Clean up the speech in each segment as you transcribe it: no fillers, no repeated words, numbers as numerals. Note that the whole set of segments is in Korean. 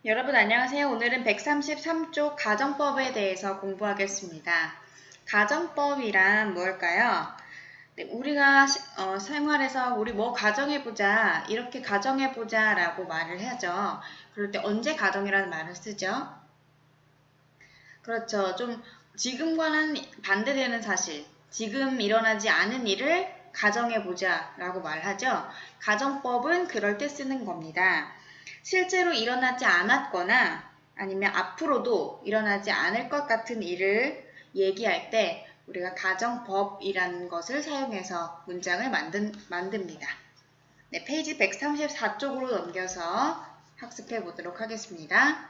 여러분 안녕하세요. 오늘은 133쪽 가정법에 대해서 공부하겠습니다. 가정법이란 뭘까요? 네, 우리가 생활에서 우리 뭐 가정해보자, 이렇게 가정해보자 라고 말을 하죠. 그럴 때 언제 가정이라는 말을 쓰죠? 그렇죠. 좀 지금과는 반대되는 사실, 지금 일어나지 않은 일을 가정해보자 라고 말하죠. 가정법은 그럴 때 쓰는 겁니다. 실제로 일어나지 않았거나 아니면 앞으로도 일어나지 않을 것 같은 일을 얘기할 때 우리가 가정법이라는 것을 사용해서 문장을 만듭니다. 네, 페이지 134쪽으로 넘겨서 학습해 보도록 하겠습니다.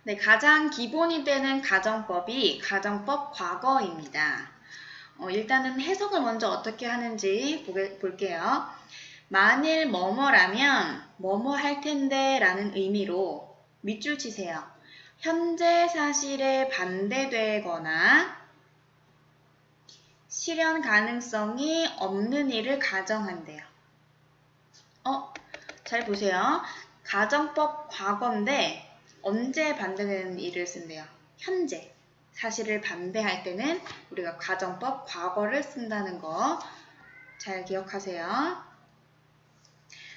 네, 가장 기본이 되는 가정법이 가정법 과거입니다. 일단은 해석을 먼저 어떻게 하는지 볼게요. 만일 뭐뭐라면 뭐뭐 할 텐데 라는 의미로 밑줄 치세요. 현재 사실에 반대되거나 실현 가능성이 없는 일을 가정한대요. 잘 보세요. 가정법 과거인데 언제 반대되는 일을 쓴대요? 현재. 사실을 반대할 때는 우리가 가정법 과거를 쓴다는 거 잘 기억하세요.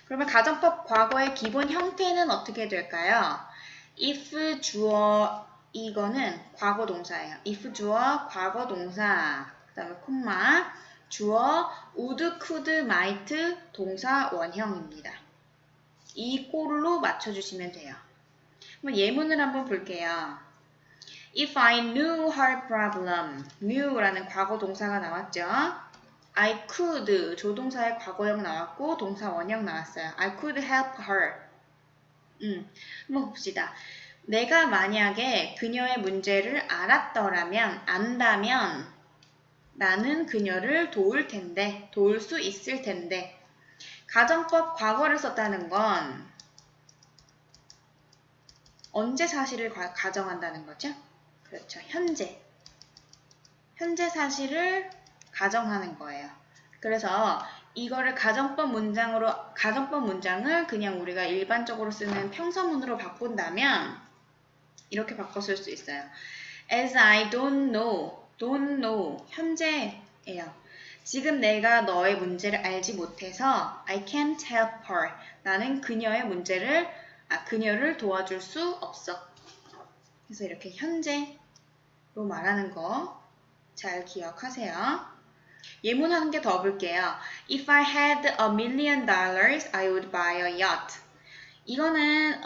그러면 가정법 과거의 기본 형태는 어떻게 될까요? if 주어 이거는 과거 동사예요. if 주어 과거 동사 그 다음에 콤마 주어 would, could, might 동사 원형입니다. 이 꼴로 맞춰주시면 돼요. 그럼 예문을 한번 볼게요. If I knew her problem, knew라는 과거 동사가 나왔죠. I could 조동사의 과거형 나왔고 동사 원형 나왔어요. I could help her. 한번 봅시다. 내가 만약에 그녀의 문제를 안다면 나는 그녀를 도울 수 있을 텐데. 가정법 과거를 썼다는 건 언제 사실을 가정한다는 거죠? 그렇죠. 현재 사실을 가정하는 거예요. 그래서 이거를 가정법 문장을 그냥 우리가 일반적으로 쓰는 평서문으로 바꾼다면 이렇게 바꿔 쓸 수 있어요. As I don't know, 현재예요. 지금 내가 너의 문제를 알지 못해서 I can't help her. 나는 그녀를 도와줄 수 없어. 그래서 이렇게 현재로 말하는 거 잘 기억하세요. 예문 한 개 더 볼게요. If I had $1,000,000, I would buy a yacht. 이거는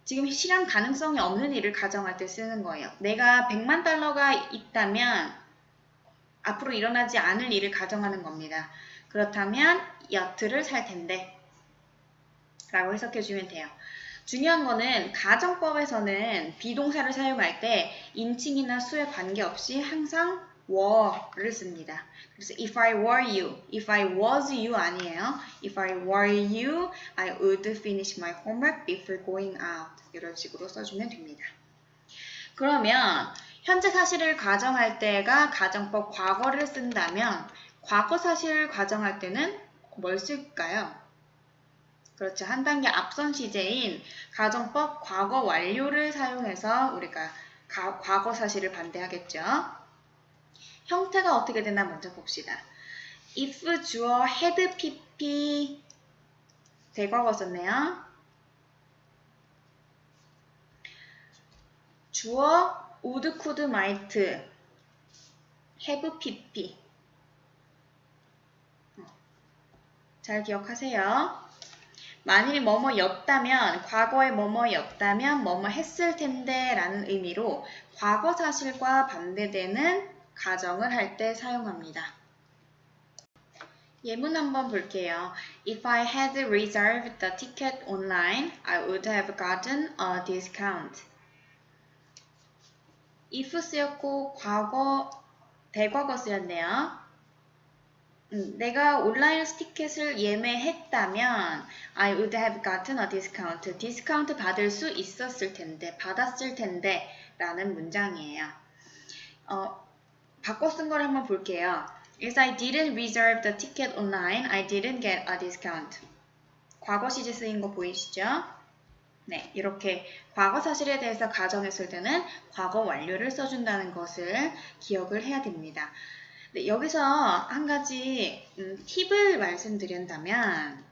지금 실현 가능성이 없는 일을 가정할 때 쓰는 거예요. 내가 100만 달러가 있다면 앞으로 일어나지 않을 일을 가정하는 겁니다. 그렇다면 야트를 살 텐데 라고 해석해 주면 돼요. 중요한 거는 가정법에서는 비동사를 사용할 때 인칭이나 수에 관계없이 항상 were를 씁니다. 그래서 if I were you, if I was you 아니에요. if I were you, I would finish my homework before going out. 이런 식으로 써주면 됩니다. 그러면 현재 사실을 가정할 때가 가정법 과거를 쓴다면 과거 사실을 가정할 때는 뭘 쓸까요? 그렇죠. 한 단계 앞선 시제인 가정법 과거 완료를 사용해서 우리가 과거 사실을 반대하겠죠. 형태가 어떻게 되나 먼저 봅시다. if 주어 had pp 대과거 썼네요. 주어 would, could, might have pp 잘 기억하세요. 만일 뭐뭐였다면, 과거에 뭐뭐였다면 뭐뭐 했을 텐데 라는 의미로 과거 사실과 반대되는 가정을 할 때 사용합니다. 예문 한번 볼게요. If I had reserved the ticket online, I would have gotten a discount. if 쓰였고 대과거 쓰였네요. 내가 온라인 티켓을 예매했다면 I would have gotten a discount. 디스카운트 받을 수 있었을 텐데, 받았을 텐데 라는 문장이에요. 바꿔 쓴 걸 한번 볼게요. If I didn't reserve the ticket online, I didn't get a discount. 과거 시제 쓰인 거 보이시죠? 네, 이렇게 과거 사실에 대해서 가정했을 때는 과거 완료를 써준다는 것을 기억을 해야 됩니다. 네, 여기서 한 가지 팁을 말씀드린다면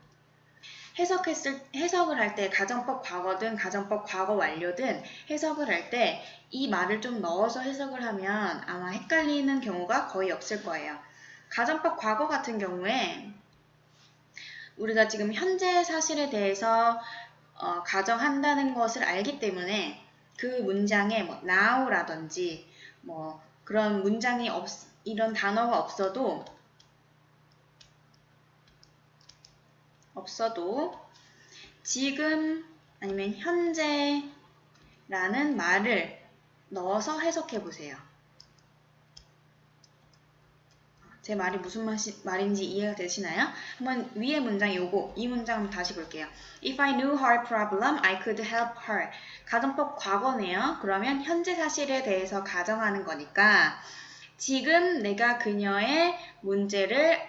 해석을 할 때 가정법 과거든 가정법 과거 완료든 해석을 할 때 이 말을 좀 넣어서 해석을 하면 아마 헷갈리는 경우가 거의 없을 거예요. 가정법 과거 같은 경우에 우리가 지금 현재 사실에 대해서 가정한다는 것을 알기 때문에 그 문장에 뭐 now라든지 뭐 그런 문장이 이런 단어가 없어도 지금 아니면 현재라는 말을 넣어서 해석해 보세요. 제 말이 무슨 말인지 이해가 되시나요? 한번 위에 문장 이 문장 한번 다시 볼게요. If I knew her problem, I could help her. 가정법 과거네요. 그러면 현재 사실에 대해서 가정하는 거니까 지금 내가 그녀의 문제를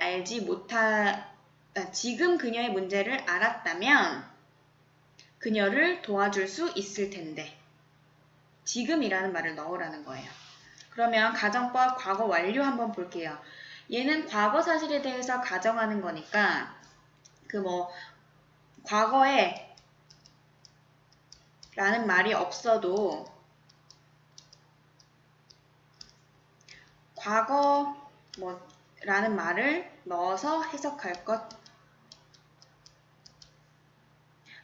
지금 그녀의 문제를 알았다면 그녀를 도와줄 수 있을 텐데 지금이라는 말을 넣으라는 거예요. 그러면 가정법 과거 완료 한번 볼게요. 얘는 과거 사실에 대해서 가정하는 거니까 과거에 라는 말이 없어도 과거 라는 말을 넣어서 해석할 것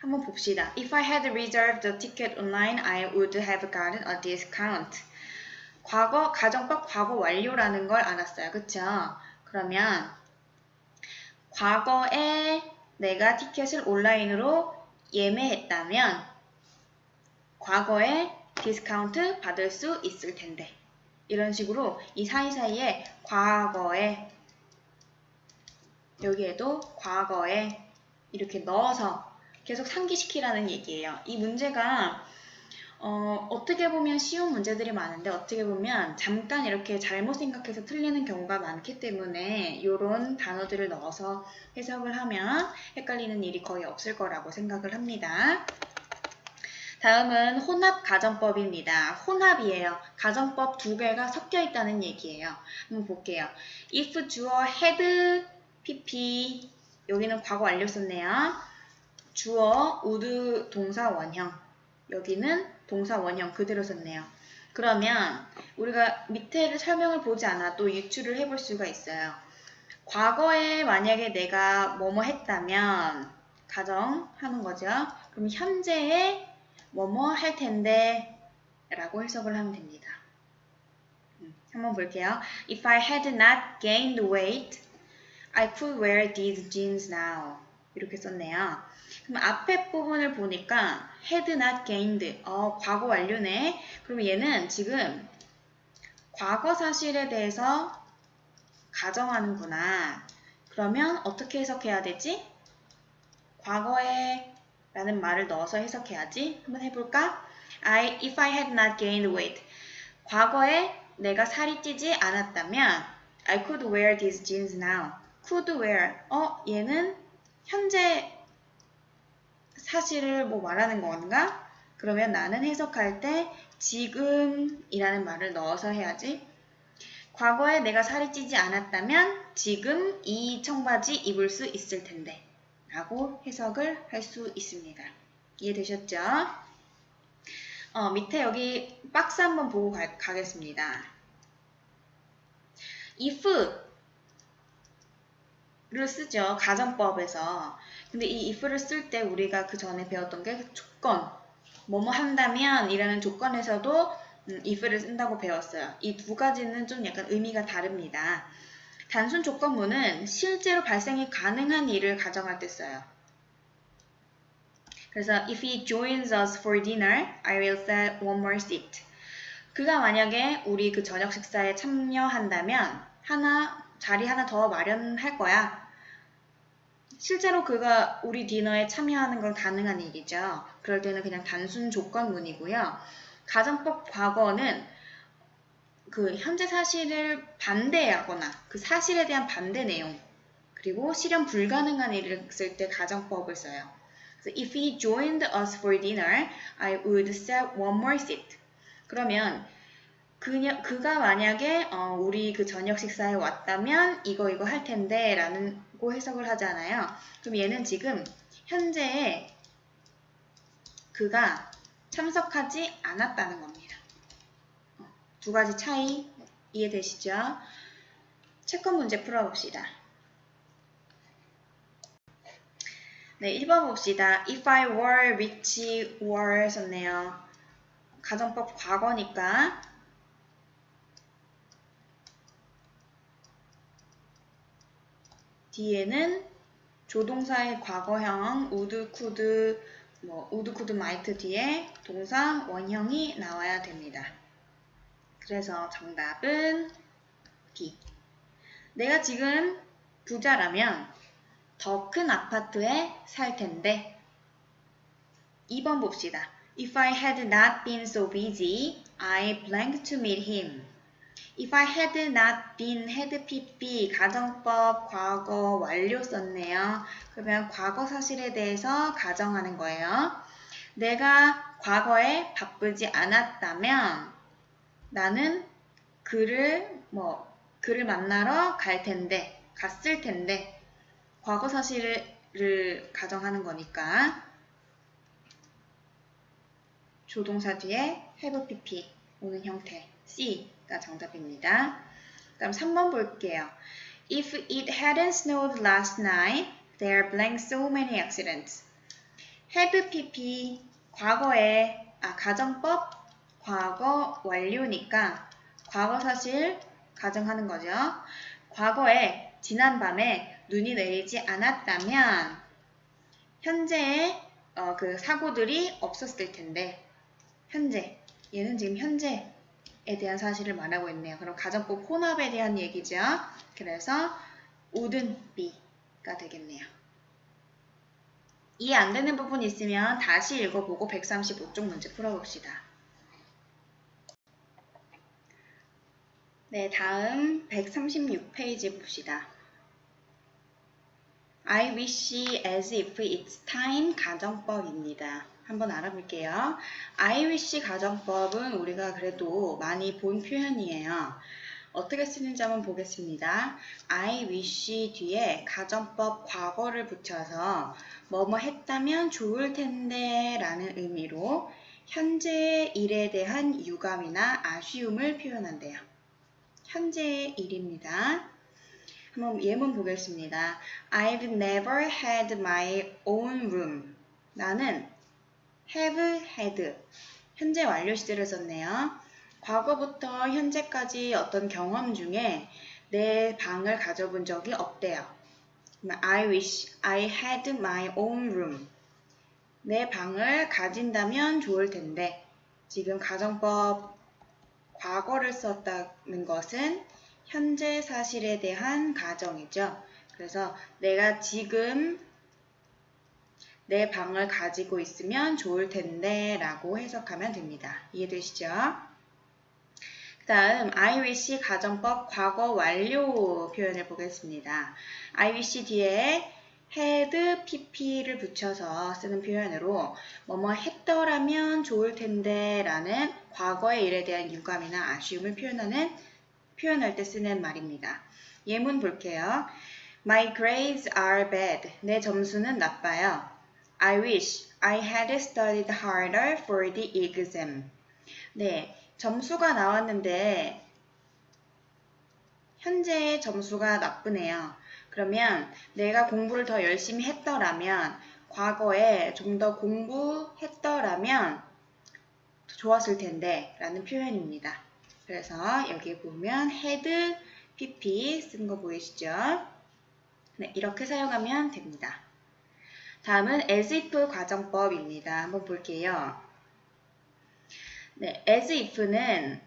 한번 봅시다. If I had reserved the ticket online, I would have gotten a discount. 과거, 가정법 과거 완료라는 걸 알았어요. 그쵸? 그러면 과거에 내가 티켓을 온라인으로 예매했다면 과거에 디스카운트 받을 수 있을 텐데 이런 식으로 이 사이사이에 과거에 여기에도 과거에 이렇게 넣어서 계속 상기시키라는 얘기예요. 이 문제가 어떻게 보면 쉬운 문제들이 많은데 어떻게 보면 잠깐 이렇게 잘못 생각해서 틀리는 경우가 많기 때문에 이런 단어들을 넣어서 해석을 하면 헷갈리는 일이 거의 없을 거라고 생각을 합니다. 다음은 혼합가정법입니다. 혼합이에요. 가정법 두 개가 섞여 있다는 얘기예요. 한번 볼게요. If 주어 had pp 여기는 과거 완료 썼네요. 주어 would 동사 원형 여기는 동사 원형 그대로 썼네요. 그러면 우리가 밑에를 설명을 보지 않아도 유추를 해볼 수가 있어요. 과거에 만약에 내가 뭐뭐 했다면 가정하는 거죠. 그럼 현재에 뭐뭐 할 텐데 라고 해석을 하면 됩니다. 한번 볼게요. If I had not gained weight, I could wear these jeans now. 이렇게 썼네요. 그럼 앞에 부분을 보니까 had not gained, 과거 완료네. 그럼 얘는 지금 과거 사실에 대해서 가정하는구나. 그러면 어떻게 해석해야 되지? 과거에 라는 말을 넣어서 해석해야지. 한번 해볼까? If I had not gained weight. 과거에 내가 살이 찌지 않았다면 I could wear these jeans now. could wear. 얘는 현재 사실을 말하는 건가? 그러면 나는 해석할 때 지금이라는 말을 넣어서 해야지. 과거에 내가 살이 찌지 않았다면 지금 이 청바지 입을 수 있을 텐데 라고 해석을 할 수 있습니다. 이해되셨죠? 밑에 여기 박스 한번 보고 가겠습니다. if를 쓰죠. 가정법에서. 근데 이 if를 쓸 때 우리가 그 전에 배웠던 게 조건, 뭐뭐 한다면 이라는 조건에서도 if를 쓴다고 배웠어요. 이 두 가지는 좀 약간 의미가 다릅니다. 단순 조건문은 실제로 발생이 가능한 일을 가정할 때 써요. 그래서 if he joins us for dinner, I will set one more seat. 그가 만약에 우리 그 저녁 식사에 참여한다면 자리 하나 더 마련할 거야. 실제로 그가 우리 디너에 참여하는 건 가능한 일이죠. 그럴 때는 그냥 단순 조건문이고요. 가정법 과거는 그 현재 사실을 반대하거나 그 사실에 대한 반대 내용. 그리고 실현 불가능한 일을 쓸 때 가정법을 써요. 그래서 if he joined us for dinner, I would set one more seat. 그러면 그가 만약에 우리 그 저녁 식사에 왔다면 이거 할 텐데 라고 해석을 하잖아요. 그럼 얘는 지금 현재에 그가 참석하지 않았다는 겁니다. 두 가지 차이 이해되시죠? 채권 문제 풀어봅시다. 네, 1번 봅시다. If I were rich, were 썼네요. 가정법 과거니까 뒤에는 조동사의 과거형 would, could, would, could, might 뒤에 동사 원형이 나와야 됩니다. 그래서 정답은 B. 내가 지금 부자라면 더 큰 아파트에 살 텐데. 2번 봅시다. If I had not been so busy, I planned to meet him. If I had not been, had PP, 가정법, 과거, 완료 썼네요. 그러면 과거 사실에 대해서 가정하는 거예요. 내가 과거에 바쁘지 않았다면 나는 그를 만나러 갔을 텐데 과거 사실을 가정하는 거니까 조동사 뒤에 have PP 오는 형태 C가 정답입니다. 그럼 3번 볼게요. If it hadn't snowed last night, there blank so many accidents. have PP 과거에 가정법 과거 완료니까 과거 사실 가정하는 거죠. 과거에 지난밤에 눈이 내리지 않았다면 현재의 그 사고들이 없었을 텐데 현재 얘는 지금 현재에 대한 사실을 말하고 있네요. 그럼 가정법 혼합에 대한 얘기죠. 그래서 wouldn't be가 되겠네요. 이해 안 되는 부분 있으면 다시 읽어보고 135쪽 문제 풀어봅시다. 네, 다음 136페이지 봅시다. I wish as if it's time 가정법입니다. 한번 알아볼게요. I wish 가정법은 우리가 그래도 많이 본 표현이에요. 어떻게 쓰는지 한번 보겠습니다. I wish 뒤에 가정법 과거를 붙여서 뭐뭐 했다면 좋을 텐데 라는 의미로 현재의 일에 대한 유감이나 아쉬움을 표현한대요. 현재의 일입니다. 한번 예문 보겠습니다. I've never had my own room. 나는 have had 현재 완료 시제를 썼네요. 과거부터 현재까지 어떤 경험 중에 내 방을 가져본 적이 없대요. I wish I had my own room. 내 방을 가진다면 좋을 텐데 지금 가정법 과거를 썼다는 것은 현재 사실에 대한 가정이죠. 그래서 내가 지금 내 방을 가지고 있으면 좋을 텐데 라고 해석하면 됩니다. 이해되시죠? 그 다음 I wish 가정법 과거 완료 표현을 보겠습니다. I wish 뒤에 had pp를 붙여서 쓰는 표현으로 뭐뭐 했더라면 좋을 텐데 라는 과거의 일에 대한 유감이나 아쉬움을 표현할 때 쓰는 말입니다. 예문 볼게요. My grades are bad. 내 점수는 나빠요. I wish I had studied harder for the exam. 네, 점수가 나왔는데 현재의 점수가 나쁘네요. 그러면 내가 공부를 더 열심히 했더라면 과거에 좀 더 공부했더라면 좋았을 텐데 라는 표현입니다. 그래서 여기 보면 had, pp 쓴 거 보이시죠? 네, 이렇게 사용하면 됩니다. 다음은 as if 과정법입니다. 한번 볼게요. 네, as if는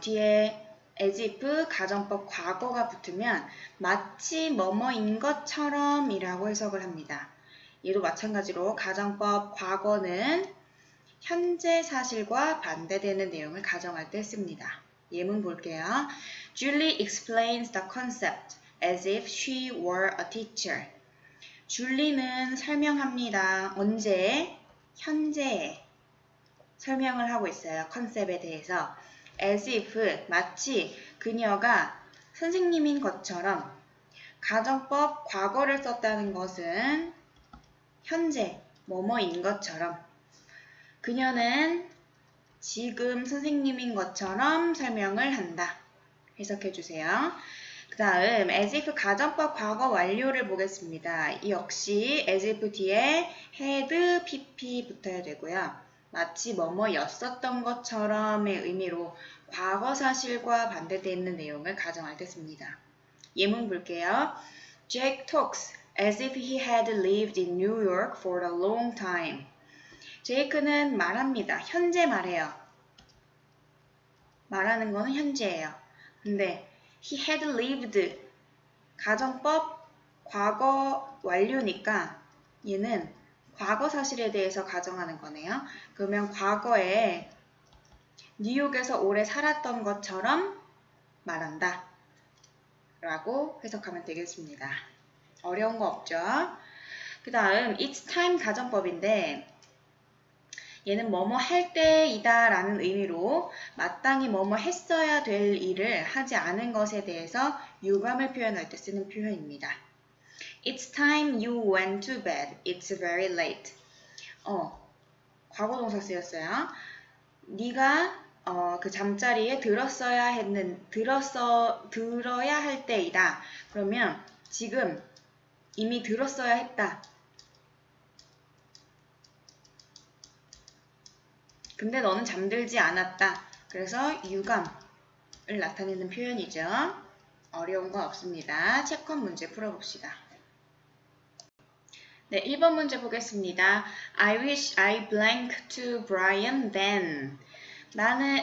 뒤에 as if 가정법 과거가 붙으면 마치 뭐뭐인 것처럼 이라고 해석을 합니다. 얘도 마찬가지로 가정법 과거는 현재 사실과 반대되는 내용을 가정할 때 씁니다. 예문 볼게요. Julie explains the concept. as if she were a teacher. 줄리는 설명합니다. 언제? 현재 설명을 하고 있어요. 컨셉에 대해서. as if, 마치 그녀가 선생님인 것처럼. 가정법 과거를 썼다는 것은 현재, 뭐뭐인 것처럼. 그녀는 지금 선생님인 것처럼 설명을 한다. 해석해 주세요. 그 다음 as if 가정법 과거 완료를 보겠습니다. 역시 as if 뒤에 had, pp 붙어야 되고요. 마치 뭐뭐였었던 것처럼의 의미로 과거 사실과 반대되어 있는 내용을 가정할 때 씁니다. 예문 볼게요. Jake talks as if he had lived in New York for a long time. 제이크는 말합니다. 현재 말해요. 말하는 거는 현재예요. 근데 he had lived 가정법 과거 완료니까 얘는 과거 사실에 대해서 가정하는 거네요. 그러면 과거에 뉴욕에서 오래 살았던 것처럼 말한다. 라고 해석하면 되겠습니다. 어려운 거 없죠? 그 다음 it's time 가정법인데 얘는 뭐뭐 할 때이다 라는 의미로 마땅히 뭐뭐 했어야 될 일을 하지 않은 것에 대해서 유감을 표현할 때 쓰는 표현입니다. It's time you went to bed. It's very late. 과거 동사 쓰였어요. 네가 그 잠자리에 들어야 할 때이다. 그러면 지금 이미 들었어야 했다. 근데 너는 잠들지 않았다. 그래서 유감을 나타내는 표현이죠. 어려운 거 없습니다. 체크한 문제 풀어봅시다. 네, 1번 문제 보겠습니다. I wish I blank to Brian then. 나는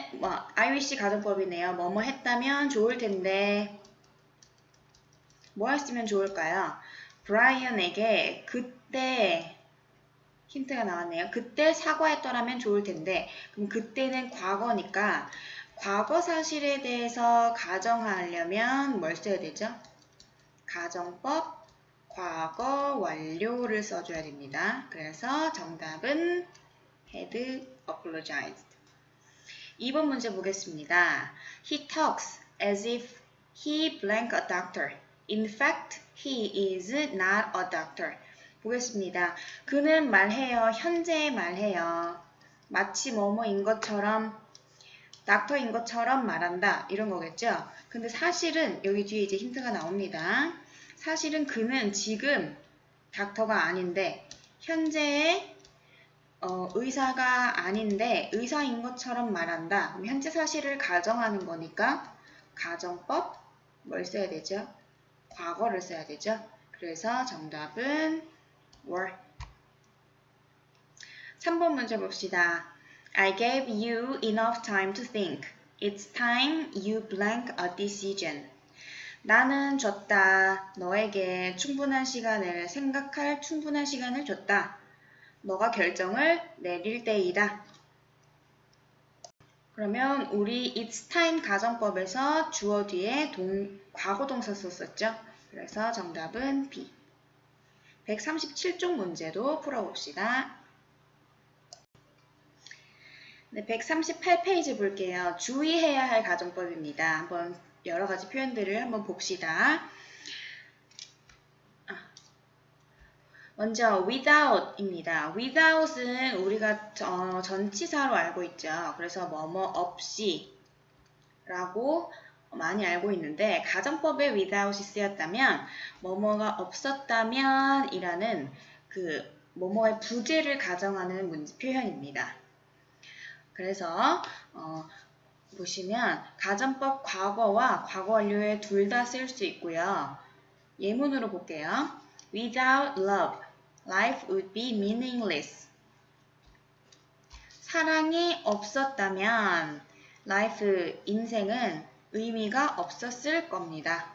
I wish 가정법이네요. 뭐뭐 했다면 좋을 텐데 뭐 했으면 좋을까요? 브라이언에게 그때 힌트가 나왔네요. 그때 사과했더라면 좋을 텐데 그럼 그때는 과거니까 과거 사실에 대해서 가정하려면 뭘 써야 되죠? 가정법 과거 완료를 써줘야 됩니다. 그래서 정답은 had apologized. 2번 문제 보겠습니다. He talks as if he blank a doctor. In fact, he is not a doctor. 보겠습니다. 그는 말해요. 현재 말해요. 마치 뭐뭐인 것처럼, 닥터인 것처럼 말한다. 이런 거겠죠? 근데 사실은 여기 뒤에 이제 힌트가 나옵니다. 사실은 그는 지금 닥터가 아닌데 현재의 의사가 아닌데 의사인 것처럼 말한다. 그럼 현재 사실을 가정하는 거니까 가정법 뭘 써야 되죠? 과거를 써야 되죠. 그래서 정답은 were. 3번 문제 봅시다. I gave you enough time to think. It's time you blank a decision. 나는 줬다. 너에게 충분한 시간을 생각할 충분한 시간을 줬다. 너가 결정을 내릴 때이다. 그러면 우리 it's time 가정법에서 주어 뒤에 과거 동사 썼었죠. 그래서 정답은 B. 137쪽 문제도 풀어봅시다. 네, 138페이지 볼게요. 주의해야 할 가정법입니다. 한번 여러 가지 표현들을 한번 봅시다. 먼저 without입니다. without은 우리가 전치사로 알고 있죠. 그래서 뭐뭐 없이 라고 많이 알고 있는데 가정법에 without이 쓰였다면 뭐뭐가 없었다면 이라는 그 뭐뭐의 부재를 가정하는 표현입니다. 그래서 보시면 가정법 과거와 과거 완료에 둘 다 쓸 수 있고요. 예문으로 볼게요. Without love, life would be meaningless. 사랑이 없었다면 life, 인생은 의미가 없었을 겁니다.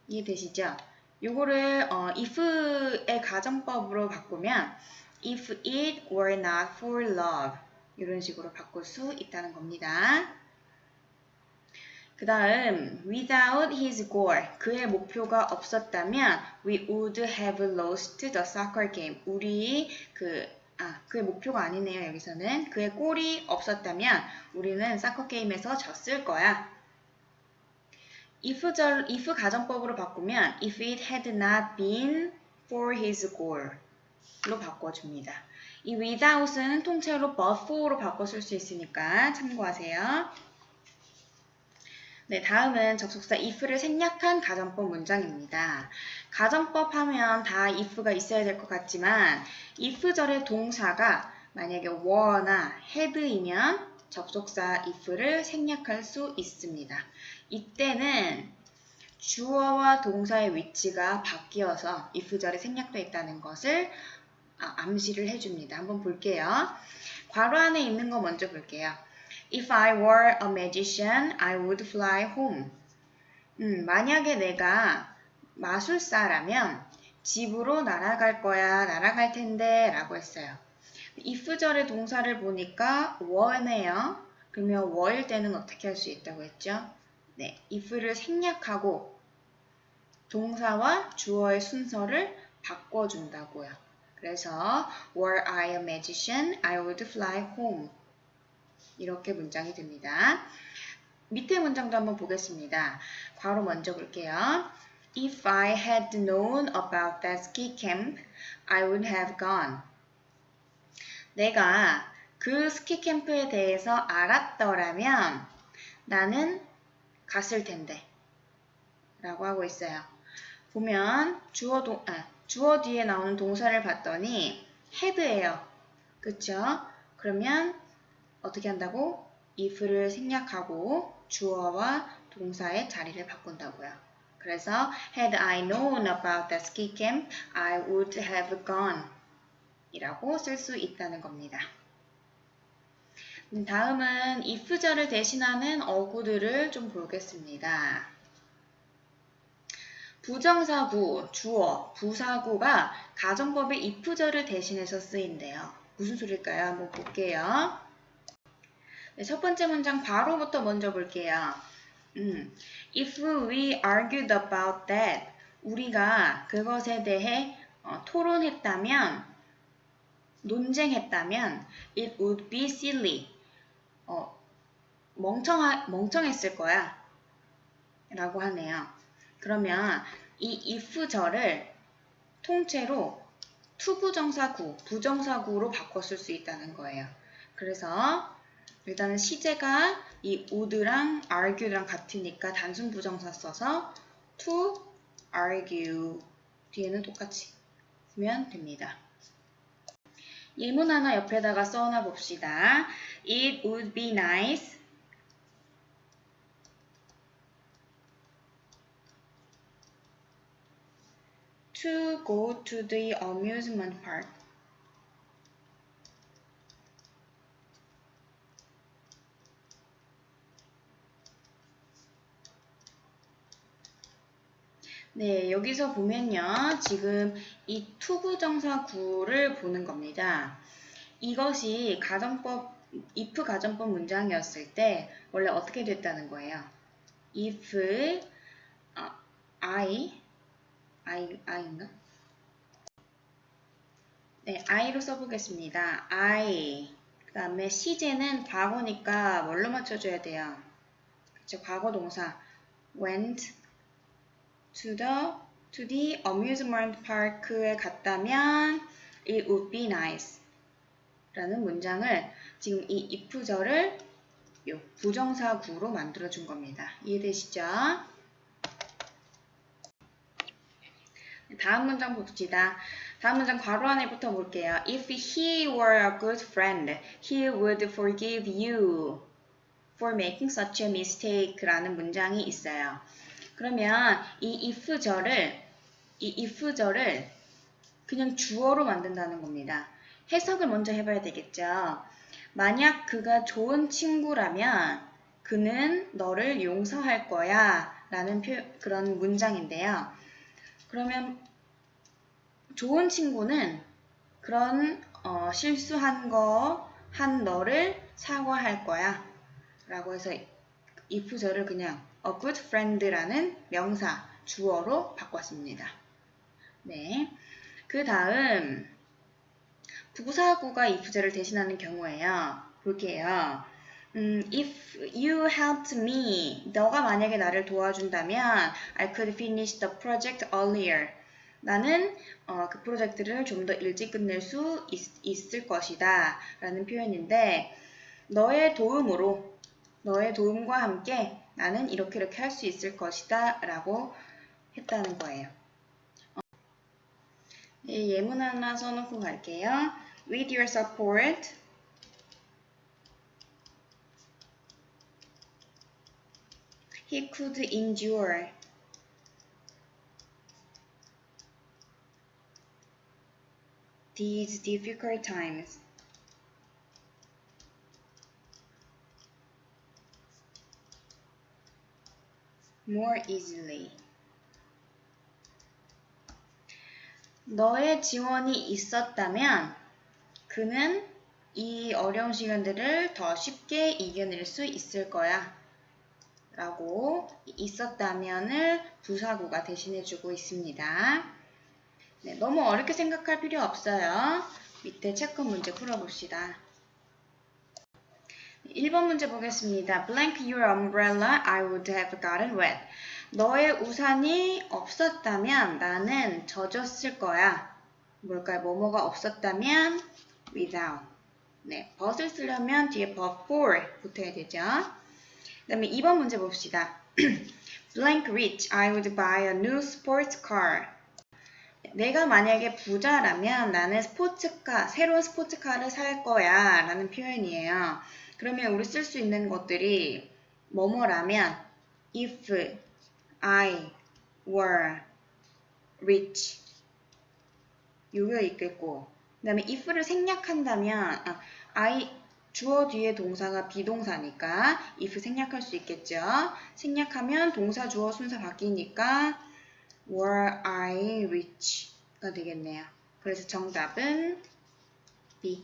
이해되시죠? 요거를 if의 가정법으로 바꾸면 if it were not for love 이런 식으로 바꿀 수 있다는 겁니다. 그 다음 without his goal, 그의 목표가 없었다면 we would have lost the soccer game. 그의 목표가 아니네요. 여기서는 그의 골이 없었다면 우리는 사커 게임에서 졌을 거야. if 가정법으로 바꾸면 if it had not been for his goal 로 바꿔줍니다. 이 without은 통째로 but for로 바꿔 쓸 수 있으니까 참고하세요. 네, 다음은 접속사 if를 생략한 가정법 문장입니다. 가정법 하면 다 if가 있어야 될 것 같지만 if절의 동사가 만약에 were나 had이면 접속사 if를 생략할 수 있습니다. 이때는 주어와 동사의 위치가 바뀌어서 if절에 생략되어 있다는 것을 암시를 해줍니다. 한번 볼게요. 괄호 안에 있는 거 먼저 볼게요. If I were a magician, I would fly home. 만약에 내가 마술사라면 집으로 날아갈 거야, 날아갈 텐데 라고 했어요. if절의 동사를 보니까 were네요. 그러면 were일 때는 어떻게 할 수 있다고 했죠? 네, if를 생략하고 동사와 주어의 순서를 바꿔준다고요. 그래서 were I a magician, I would fly home. 이렇게 문장이 됩니다. 밑에 문장도 한번 보겠습니다. 괄호 먼저 볼게요. If I had known about that ski camp, I would have gone. 내가 그 스키 캠프에 대해서 알았더라면 나는 갔을 텐데 라고 하고 있어요. 보면 주어 뒤에 나오는 동사를 봤더니 had예요. 그쵸? 그러면 어떻게 한다고? if를 생략하고 주어와 동사의 자리를 바꾼다고요. 그래서 had I known about the ski camp, I would have gone 이라고 쓸 수 있다는 겁니다. 다음은 if절을 대신하는 어구들을 좀 보겠습니다. 부정사구, 주어, 부사구가 가정법의 if절을 대신해서 쓰인대요. 무슨 소릴까요? 한번 볼게요. 네, 첫 번째 문장 괄호부터 먼저 볼게요. If we argued about that, 우리가 그것에 대해 토론했다면, 논쟁했다면, it would be silly. 멍청했을 거야. 라고 하네요. 그러면 이 if절을 통째로 투부정사구, 부정사구로 바꿔 쓸 수 있다는 거예요. 그래서 일단은 시제가 이 would랑 argue랑 같으니까 단순 부정사 써서 to argue 뒤에는 똑같이 쓰면 됩니다. 예문 하나 옆에다가 써놔 봅시다. It would be nice to go to the amusement park. 네, 여기서 보면요. 지금 이 투부정사구를 보는 겁니다. 이것이 if 가정법 문장이었을 때 원래 어떻게 됐다는 거예요? if I인가? 네, I로 써보겠습니다. I. 그 다음에 시제는 과거니까 뭘로 맞춰줘야 돼요? 그쵸, 과거 동사. went to the amusement park에 갔다면 it would be nice 라는 문장을 지금 이 if절을 부정사구로 만들어준 겁니다. 이해되시죠? 다음 문장 봅시다. 다음 문장 괄호 안에부터 볼게요. If he were a good friend, he would forgive you for making such a mistake 라는 문장이 있어요. 그러면 이 if절을 그냥 주어로 만든다는 겁니다. 해석을 먼저 해봐야 되겠죠. 만약 그가 좋은 친구라면 그는 너를 용서할 거야 라는 그런 문장인데요. 그러면 좋은 친구는 그런 실수한 한 너를 사과할 거야 라고 해서 if절을 그냥 a good friend라는 명사, 주어로 바꿨습니다. 네. 그 다음, 부사구가 이 부제를 대신하는 경우에요. 볼게요. If you helped me, 너가 만약에 나를 도와준다면 I could finish the project earlier. 나는 그 프로젝트를 좀 더 일찍 끝낼 수 있을 것이다 라는 표현인데 너의 도움과 함께 나는 이렇게 할 수 있을 것이다 라고 했다는 거예요. 예문 하나 써놓고 갈게요. With your support, he could endure these difficult times. more easily. 너의 지원이 있었다면 그는 이 어려운 시간들을 더 쉽게 이겨낼 수 있을 거야 라고 있었다면을 부사구가 대신해주고 있습니다. 네, 너무 어렵게 생각할 필요 없어요. 밑에 체크 문제 풀어봅시다. 1번 문제 보겠습니다. Blank your umbrella, I would have gotten wet. 너의 우산이 없었다면 나는 젖었을 거야. 뭘까요? 뭐뭐가 없었다면 without. 네, but을 쓰려면 뒤에 but for 붙어야 되죠. 그 다음에 2번 문제 봅시다. Blank rich, I would buy a new sports car. 내가 만약에 부자라면 나는 새로운 스포츠카를 살 거야 라는 표현이에요. 그러면 우리 쓸 수 있는 것들이 뭐뭐라면 if I were rich 요게 있겠고 그 다음에 if를 생략한다면 주어 뒤에 동사가 비동사니까 if 생략할 수 있겠죠. 생략하면 동사 주어 순서 바뀌니까 were I rich가 되겠네요. 그래서 정답은 B.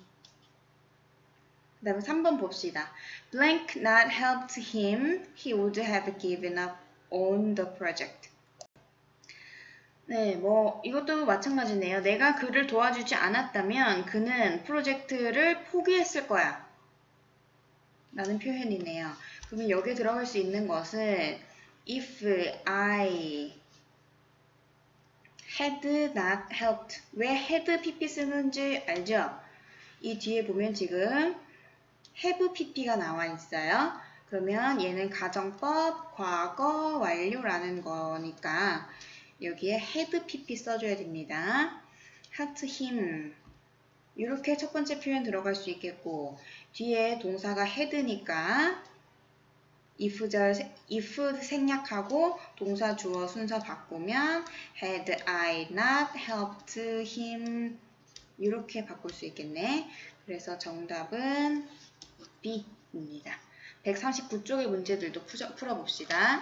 그 다음에 3번 봅시다. Blank not helped him, he would have given up on the project. 네, 이것도 마찬가지네요. 내가 그를 도와주지 않았다면 그는 프로젝트를 포기했을 거야. 라는 표현이네요. 그러면 여기에 들어갈 수 있는 것은 if I had not helped. 왜 had pp 쓰는지 알죠? 이 뒤에 보면 지금 have pp가 나와 있어요. 그러면 얘는 가정법, 과거, 완료라는 거니까 여기에 had pp 써줘야 됩니다. helped him. 이렇게 첫 번째 표현 들어갈 수 있겠고 뒤에 동사가 had니까 if 생략하고 동사 주어 순서 바꾸면 had I not helped him 이렇게 바꿀 수 있겠네. 그래서 정답은 B입니다. 139쪽의 문제들도 풀어봅시다.